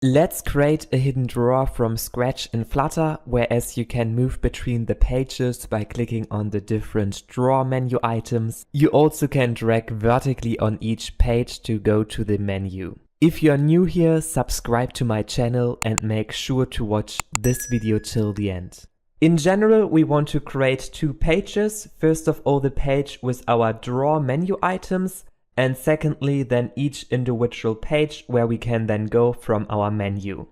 Let's create a hidden drawer from scratch in Flutter, whereas you can move between the pages by clicking on the different drawer menu items. You also can drag vertically on each page to go to the menu. If you are new here, subscribe to my channel and make sure to watch this video till the end. In general, we want to create two pages. First of all, the page with our drawer menu items, and secondly, then each individual page where we can then go from our menu.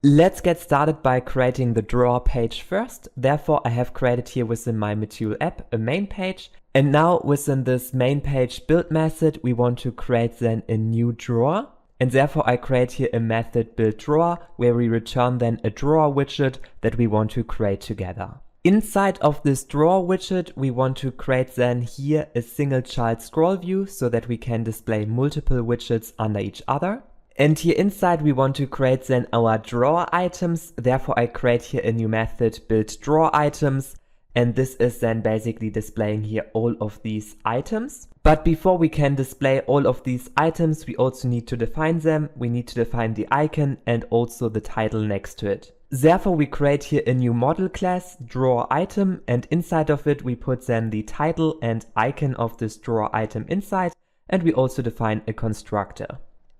Let's get started by creating the drawer page first. Therefore, I have created here within my Material app a main page. And now within this main page build method, we want to create then a new drawer. And therefore, I create here a method build drawer where we return then a drawer widget that we want to create together. Inside of this drawer widget, we want to create then here a single child scroll view so that we can display multiple widgets under each other. And here inside, we want to create then our drawer items. Therefore, I create here a new method build drawer items. And this is then basically displaying here all of these items. But before we can display all of these items, we also need to define them. We need to define the icon and also the title next to it. Therefore, we create here a new model class, drawer item, and inside of it, we put then the title and icon of this drawer item inside, and we also define a constructor.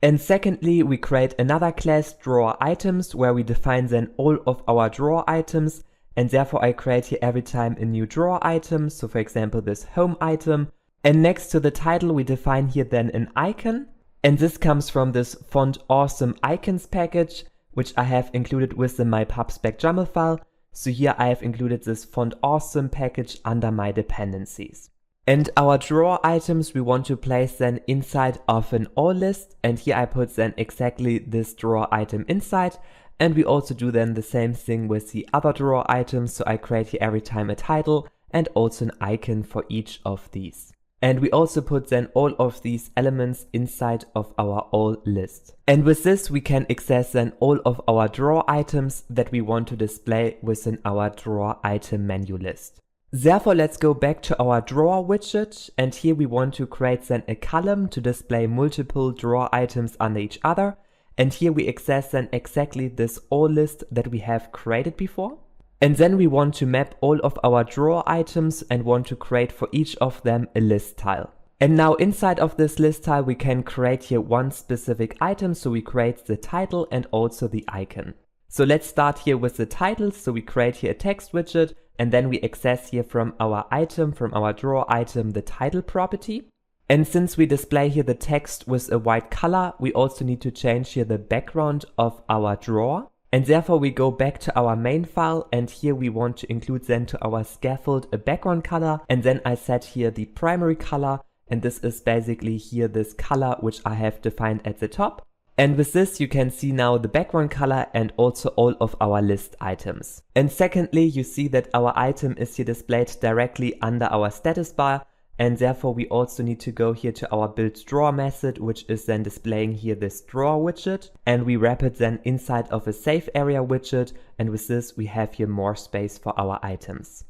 And secondly, we create another class, drawer items, where we define then all of our drawer items, and therefore I create here every time a new drawer item, so for example this home item, and next to the title we define here then an icon, and this comes from this font awesome icons package, which I have included within my PubSpec YAML file. So here I have included this font awesome package under my dependencies. And our drawer items we want to place then inside of an all list, and here I put then exactly this drawer item inside. And we also do then the same thing with the other drawer items, so I create here every time a title and also an icon for each of these. And we also put then all of these elements inside of our all list. And with this, we can access then all of our drawer items that we want to display within our drawer item menu list. Therefore, let's go back to our drawer widget. And here we want to create then a column to display multiple drawer items under each other. And here we access then exactly this all list that we have created before. And then we want to map all of our drawer items and want to create for each of them a list tile. And now inside of this list tile, we can create here one specific item. So we create the title and also the icon. So let's start here with the title. So we create here a text widget, and then we access here from our item, from our drawer item, the title property. And since we display here the text with a white color, we also need to change here the background of our drawer. And therefore we go back to our main file, and here we want to include then to our scaffold a background color, and then I set here the primary color, and this is basically here this color which I have defined at the top. And with this you can see now the background color and also all of our list items. And secondly, you see that our item is here displayed directly under our status bar. And therefore we also need to go here to our build drawer method, which is then displaying here this drawer widget, and we wrap it then inside of a save area widget, and with this we have here more space for our items.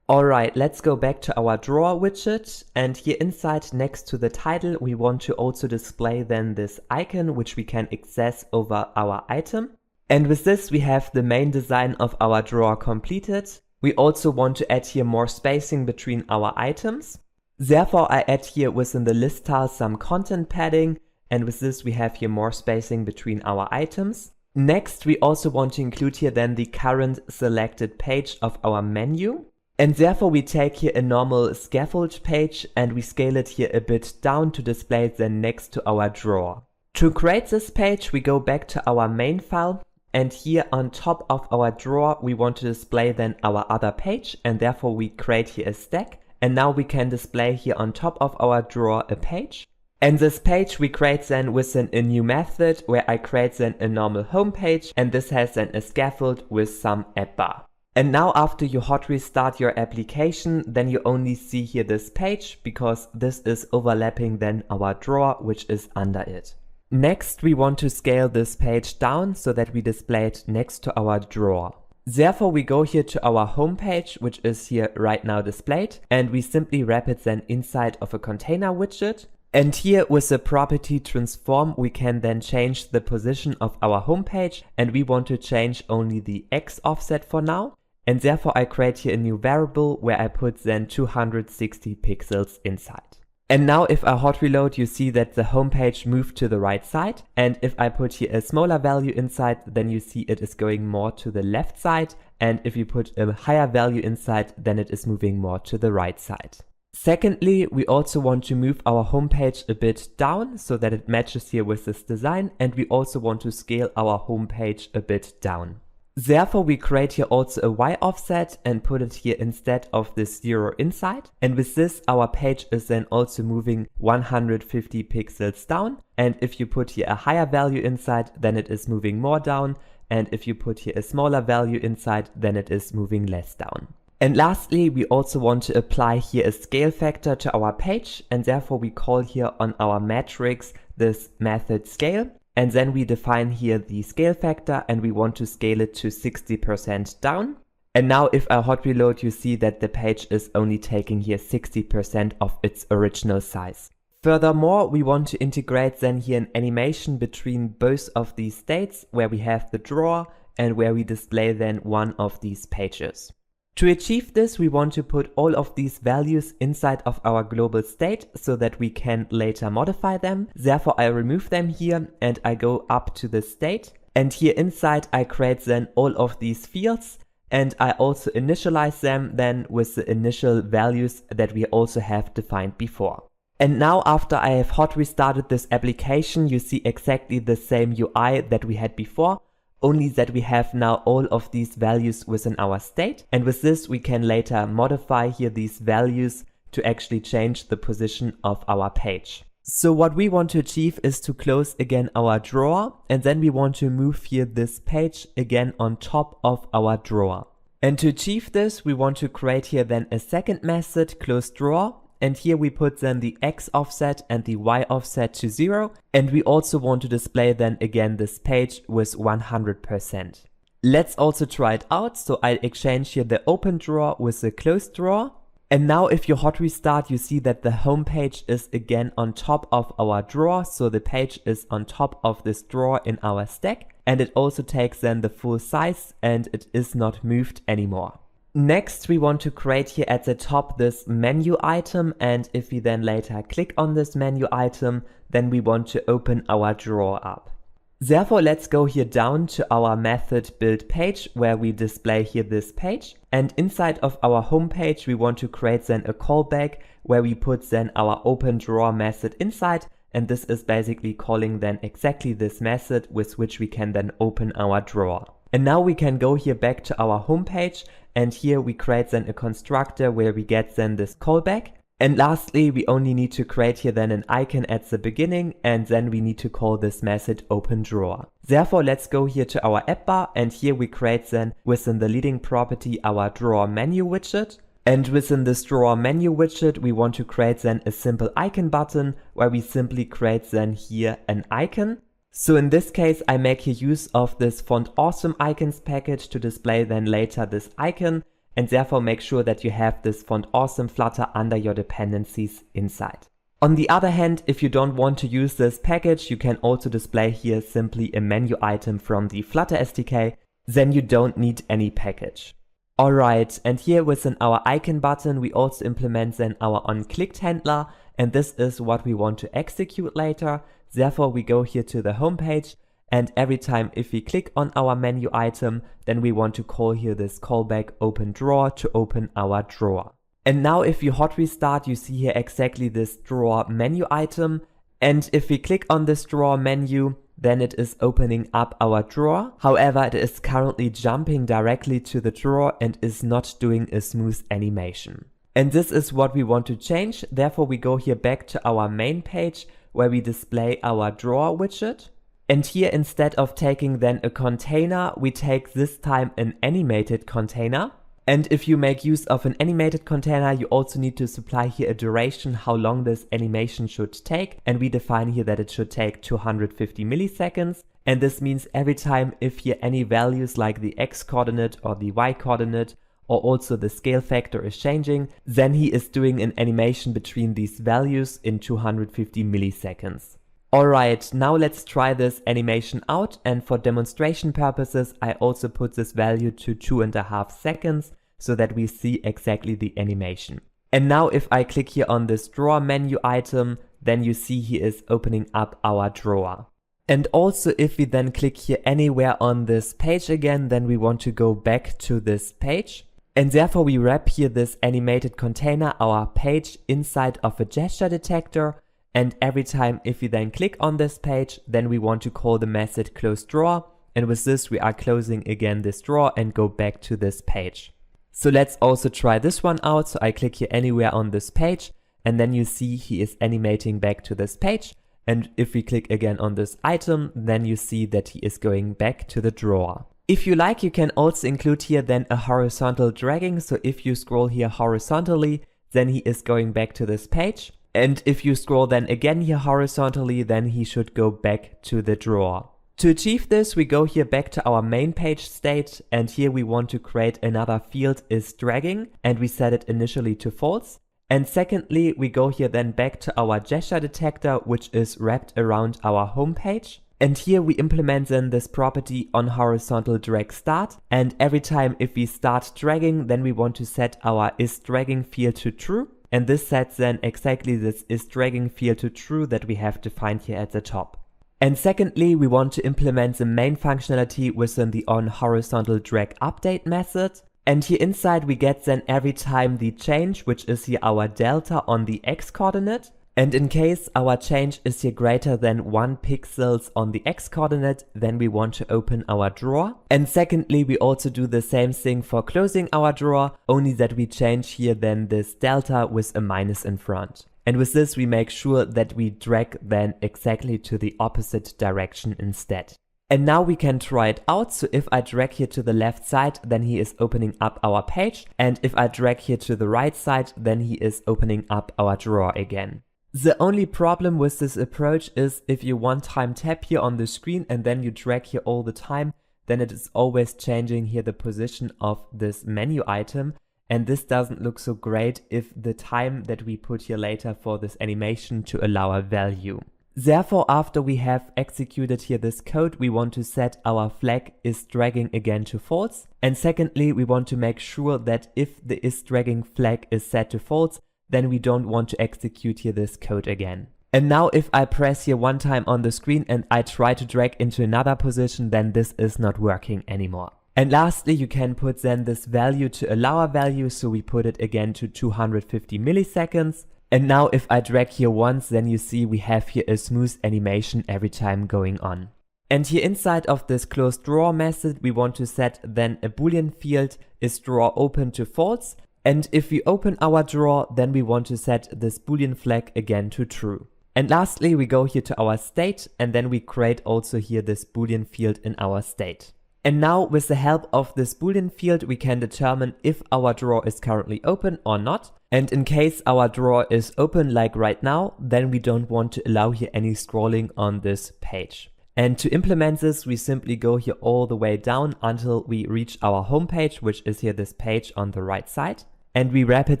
Alright, let's go back to our drawer widget, and here inside next to the title we want to also display then this icon which we can access over our item. And with this we have the main design of our drawer completed. We also want to add here more spacing between our items. Therefore, I add here within the list tile some content padding, and with this we have here more spacing between our items. Next, we also want to include here then the current selected page of our menu. And therefore we take here a normal scaffold page and we scale it here a bit down to display it then next to our drawer. To create this page, we go back to our main file, and here on top of our drawer we want to display then our other page, and therefore we create here a stack. And now we can display here on top of our drawer a page. And this page we create then within a new method where I create then a normal home page, and this has then a scaffold with some app bar. And now after you hot restart your application, then you only see here this page because this is overlapping then our drawer which is under it. Next, we want to scale this page down so that we display it next to our drawer. Therefore, we go here to our home page, which is here right now displayed, and we simply wrap it then inside of a container widget. And here with the property transform, we can then change the position of our home page, and we want to change only the X offset for now. And therefore I create here a new variable where I put then 260 pixels inside. And now if I hot reload, you see that the home page moved to the right side. And if I put here a smaller value inside, then you see it is going more to the left side. And if you put a higher value inside, then it is moving more to the right side. Secondly, we also want to move our homepage a bit down so that it matches here with this design, and we also want to scale our homepage a bit down. Therefore, we create here also a Y offset and put it here instead of this 0 inside. And with this, our page is then also moving 150 pixels down. And if you put here a higher value inside, then it is moving more down. And if you put here a smaller value inside, then it is moving less down. And lastly, we also want to apply here a scale factor to our page, and therefore we call here on our matrix this method scale, and then we define here the scale factor and we want to scale it to 60% down. And now if I hot reload, you see that the page is only taking here 60% of its original size. Furthermore, we want to integrate then here an animation between both of these states where we have the drawer and where we display then one of these pages. To achieve this, we want to put all of these values inside of our global state so that we can later modify them. Therefore, I remove them here and I go up to the state. And here inside, I create then all of these fields, and I also initialize them then with the initial values that we also have defined before. And now after I have hot restarted this application, you see exactly the same UI that we had before, only that we have now all of these values within our state. And with this, we can later modify here these values to actually change the position of our page. So what we want to achieve is to close again our drawer, and then we want to move here this page again on top of our drawer. And to achieve this, we want to create here then a second method, close drawer. And here we put then the X offset and the Y offset to 0. And we also want to display then again this page with 100%. Let's also try it out. So I exchange here the open drawer with the closed drawer. And now if you hot restart, you see that the home page is again on top of our drawer. So the page is on top of this drawer in our stack. And it also takes then the full size and it is not moved anymore. Next, we want to create here at the top this menu item, and if we then later click on this menu item, then we want to open our drawer up. Therefore, let's go here down to our method build page where we display here this page, and inside of our home page we want to create then a callback where we put then our open drawer method inside, and this is basically calling then exactly this method with which we can then open our drawer. And now we can go here back to our home page, and here we create then a constructor where we get then this callback. And lastly, we only need to create here then an icon at the beginning, and then we need to call this method open drawer. Therefore, let's go here to our app bar, and here we create then within the leading property our drawer menu widget. And within this drawer menu widget, we want to create then a simple icon button where we simply create then here an icon. So in this case, I make here use of this font awesome icons package to display then later this icon, and therefore make sure that you have this font awesome Flutter under your dependencies inside. On the other hand, if you don't want to use this package, you can also display here simply a menu item from the Flutter SDK, then you don't need any package. Alright, and here within our icon button, we also implement then our onClicked handler, and this is what we want to execute later. Therefore, we go here to the home page, and every time if we click on our menu item, then we want to call here this callback open drawer to open our drawer. And now if you hot restart, you see here exactly this drawer menu item. And if we click on this drawer menu, then it is opening up our drawer. However, it is currently jumping directly to the drawer and is not doing a smooth animation. And this is what we want to change. Therefore, we go here back to our main page where we display our drawer widget. And here, instead of taking then a container, we take this time an animated container. And if you make use of an animated container, you also need to supply here a duration how long this animation should take. And we define here that it should take 250 milliseconds. And this means every time if here any values like the X coordinate or the Y coordinate or also the scale factor is changing, then he is doing an animation between these values in 250 milliseconds. Alright, now let's try this animation out, and for demonstration purposes I also put this value to 2.5 seconds so that we see exactly the animation. And now if I click here on this drawer menu item, then you see he is opening up our drawer. And also if we then click here anywhere on this page again, then we want to go back to this page. And therefore we wrap here this animated container, our page, inside of a gesture detector. And every time if we then click on this page, then we want to call the method close drawer. And with this we are closing again this drawer and go back to this page. So let's also try this one out. So I click here anywhere on this page, and then you see he is animating back to this page. And if we click again on this item, then you see that he is going back to the drawer. If you like, you can also include here then a horizontal dragging. So if you scroll here horizontally, then he is going back to this page. And if you scroll then again here horizontally, then he should go back to the drawer. To achieve this, we go here back to our main page state, and here we want to create another field is dragging, and we set it initially to false. And secondly, we go here then back to our gesture detector, which is wrapped around our home page. And here we implement then this property on horizontal drag start. And every time if we start dragging, then we want to set our is dragging field to true. And this sets then exactly this is dragging field to true that we have defined here at the top. And secondly, we want to implement the main functionality within the on horizontal drag update method. And here inside we get then every time the change, which is here our delta on the x coordinate. And in case our change is here greater than 1 pixels on the x coordinate, then we want to open our drawer. And secondly, we also do the same thing for closing our drawer, only that we change here then this delta with a minus in front. And with this we make sure that we drag then exactly to the opposite direction instead. And now we can try it out. So if I drag here to the left side, then he is opening up our page. And if I drag here to the right side, then he is opening up our drawer again. The only problem with this approach is if you one time tap here on the screen and then you drag here all the time, then it is always changing here the position of this menu item. And this doesn't look so great if the time that we put here later for this animation to allow a value. Therefore, after we have executed here this code, we want to set our flag is dragging again to false. And secondly, we want to make sure that if the is dragging flag is set to false, then we don't want to execute here this code again. And now if I press here one time on the screen and I try to drag into another position, then this is not working anymore. And lastly, you can put then this value to allow a value, so we put it again to 250 milliseconds. And now if I drag here once, then you see we have here a smooth animation every time going on. And here inside of this close drawer method, we want to set then a boolean field is drawer open to false. And if we open our drawer, then we want to set this boolean flag again to true. And lastly, we go here to our state, and then we create also here this boolean field in our state. And now with the help of this boolean field, we can determine if our drawer is currently open or not. And in case our drawer is open like right now, then we don't want to allow here any scrolling on this page. And to implement this, we simply go here all the way down until we reach our home page, which is here this page on the right side. And we wrap it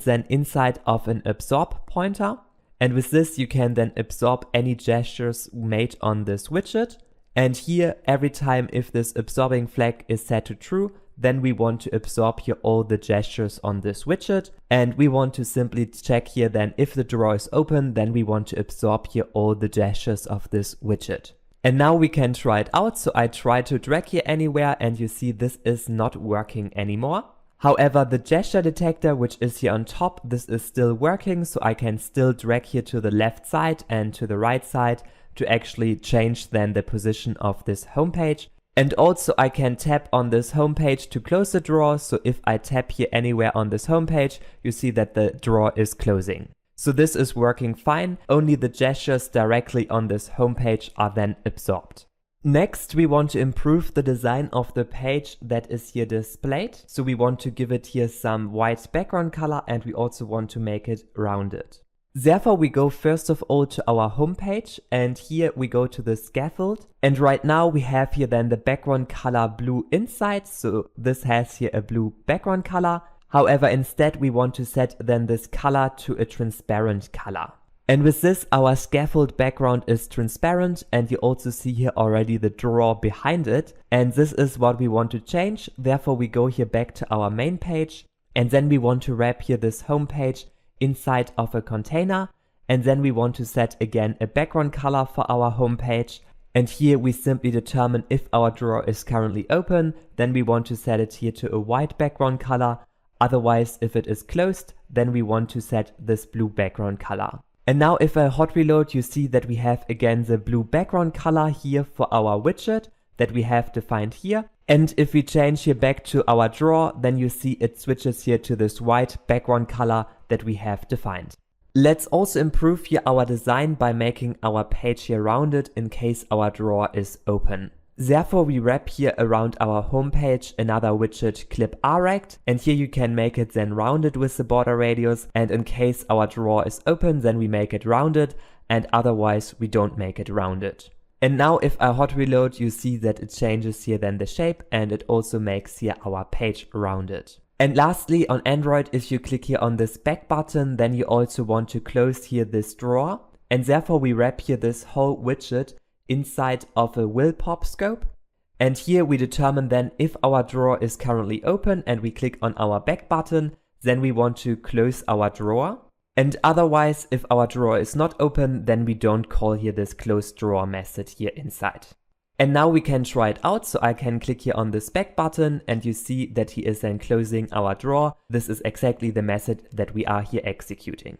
then inside of an absorb pointer. And with this, you can then absorb any gestures made on this widget. And here, every time if this absorbing flag is set to true, then we want to absorb here all the gestures on this widget. And we want to simply check here then if the drawer is open, then we want to absorb here all the gestures of this widget. And now we can try it out. So I try to drag here anywhere and you see this is not working anymore. However, the gesture detector, which is here on top, this is still working. So I can still drag here to the left side and to the right side to actually change then the position of this home page. And also I can tap on this home page to close the drawer. So if I tap here anywhere on this home page, you see that the drawer is closing. So this is working fine. Only the gestures directly on this home page are then absorbed. Next, we want to improve the design of the page that is here displayed. So we want to give it here some white background color, and we also want to make it rounded. Therefore, we go first of all to our home page, and here we go to the scaffold. And right now we have here then the background color blue inside. So this has here a blue background color. However, instead we want to set then this color to a transparent color. And with this, our scaffold background is transparent, and you also see here already the drawer behind it. And this is what we want to change. Therefore, we go here back to our main page, and then we want to wrap here this home page inside of a container. And then we want to set again a background color for our home page. And here we simply determine if our drawer is currently open, then we want to set it here to a white background color. Otherwise, if it is closed, then we want to set this blue background color. And now if I hot reload, you see that we have again the blue background color here for our widget that we have defined here. And if we change here back to our drawer, then you see it switches here to this white background color that we have defined. Let's also improve here our design by making our page here rounded in case our drawer is open. Therefore, we wrap here around our home page another widget clip rect, and here you can make it then rounded with the border radius, and in case our drawer is open, then we make it rounded, and otherwise we don't make it rounded. And now if I hot reload, you see that it changes here then the shape, and it also makes here our page rounded. And lastly, on Android, if you click here on this back button, then you also want to close here this drawer, and therefore we wrap here this whole widget inside of a WillPopScope. And here we determine then if our drawer is currently open and we click on our back button, then we want to close our drawer. And otherwise, if our drawer is not open, then we don't call here this close drawer method here inside. And now we can try it out. So I can click here on this back button and you see that he is then closing our drawer. This is exactly the method that we are here executing.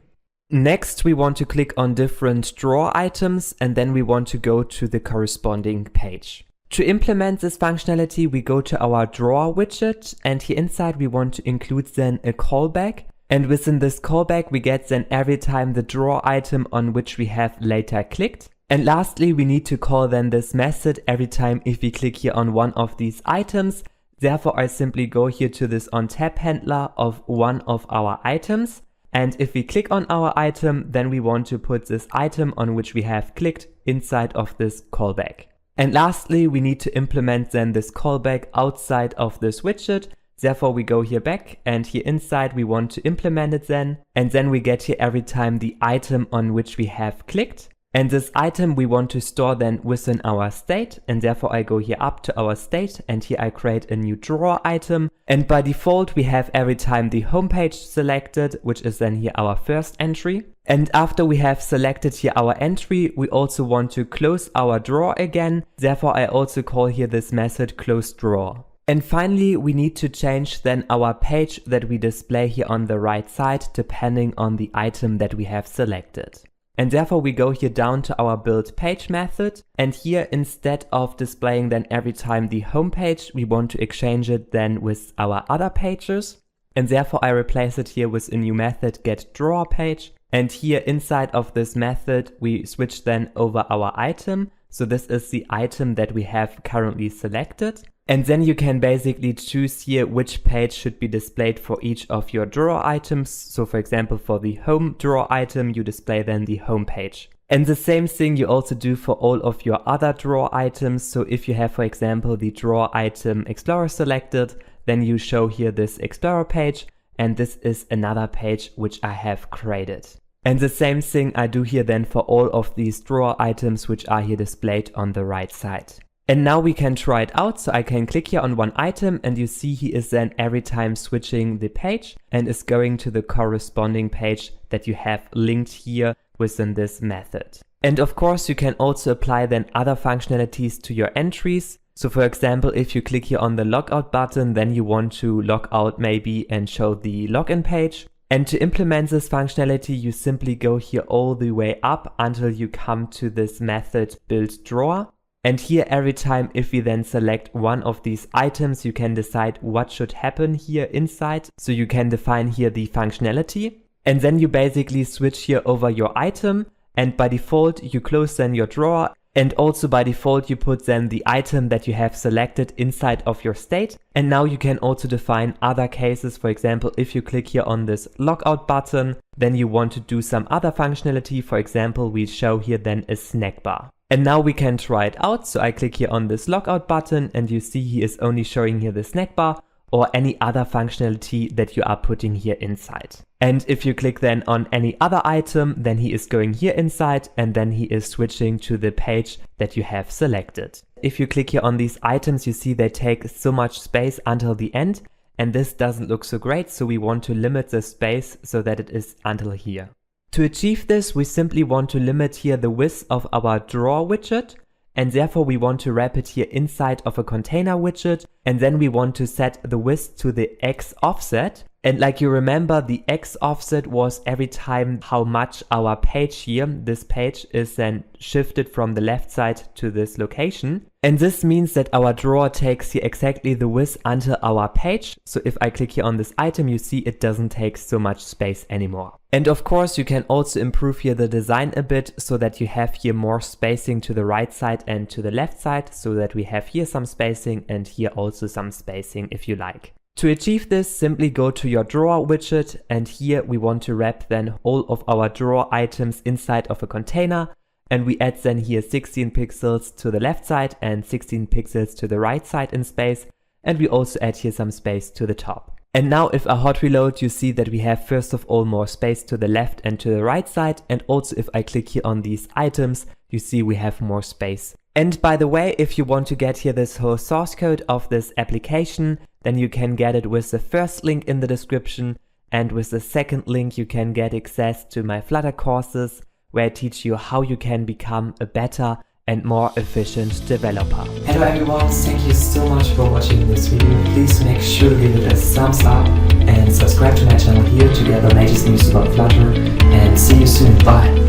Next, we want to click on different drawer items, and then we want to go to the corresponding page. To implement this functionality, we go to our drawer widget, and here inside we want to include then a callback. And within this callback, we get then every time the drawer item on which we have later clicked. And lastly, we need to call then this method every time if we click here on one of these items. Therefore, I simply go here to this onTap handler of one of our items. And if we click on our item, then we want to put this item on which we have clicked inside of this callback. And lastly, we need to implement then this callback outside of this widget. Therefore, we go here back, and here inside we want to implement it then. And then we get here every time the item on which we have clicked. And this item we want to store then within our state, and therefore I go here up to our state, and here I create a new drawer item. And by default we have every time the home page selected, which is then here our first entry. And after we have selected here our entry, we also want to close our drawer again. Therefore I also call here this method close drawer. And finally, we need to change then our page that we display here on the right side depending on the item that we have selected. And therefore we go here down to our build page method, and here instead of displaying then every time the home page, we want to exchange it then with our other pages. And therefore I replace it here with a new method get drawer page. And here inside of this method, we switch then over our item. So this is the item that we have currently selected. And then you can basically choose here which page should be displayed for each of your drawer items. So for example, for the home drawer item, you display then the home page. And the same thing you also do for all of your other drawer items. So if you have, for example, the drawer item Explorer selected, then you show here this Explorer page. And this is another page which I have created. And the same thing I do here then for all of these drawer items which are here displayed on the right side. And now we can try it out. So I can click here on one item, and you see he is then every time switching the page and is going to the corresponding page that you have linked here within this method. And of course you can also apply then other functionalities to your entries. So for example, if you click here on the logout button, then you want to log out maybe and show the login page. And to implement this functionality, you simply go here all the way up until you come to this method build drawer. And here every time if we then select one of these items, you can decide what should happen here inside. So you can define here the functionality. And then you basically switch here over your item. And by default, you close then your drawer. And also by default, you put then the item that you have selected inside of your state. And now you can also define other cases. For example, if you click here on this logout button, then you want to do some other functionality. For example, we show here then a snack bar. And now we can try it out. So I click here on this logout button, and you see he is only showing here the snack bar. or any other functionality that you are putting here inside. And if you click then on any other item, then he is going here inside and then he is switching to the page that you have selected. If you click here on these items, you see they take so much space until the end, and this doesn't look so great, so we want to limit the space so that it is until here. To achieve this, we simply want to limit here the width of our drawer widget, and therefore we want to wrap it here inside of a container widget, and then we want to set the width to the X offset. And like you remember, the X offset was every time how much our page here, this page, is then shifted from the left side to this location. And this means that our drawer takes here exactly the width until our page. So if I click here on this item, you see it doesn't take so much space anymore. And of course, you can also improve here the design a bit so that you have here more spacing to the right side and to the left side, so that we have here some spacing and here also some spacing if you like. To achieve this, simply go to your drawer widget, and here we want to wrap then all of our drawer items inside of a container, and we add then here 16 pixels to the left side and 16 pixels to the right side in space, and we also add here some space to the top. And now if I hot reload, you see that we have first of all more space to the left and to the right side, and also if I click here on these items, you see we have more space. And by the way, if you want to get here this whole source code of this application, then you can get it with the first link in the description, and with the second link you can get access to my Flutter courses, where I teach you how you can become a better and more efficient developer. Hello everyone, thank you so much for watching this video. Please make sure to give it a thumbs up and subscribe to my channel here to get the latest news about Flutter, and see you soon. Bye!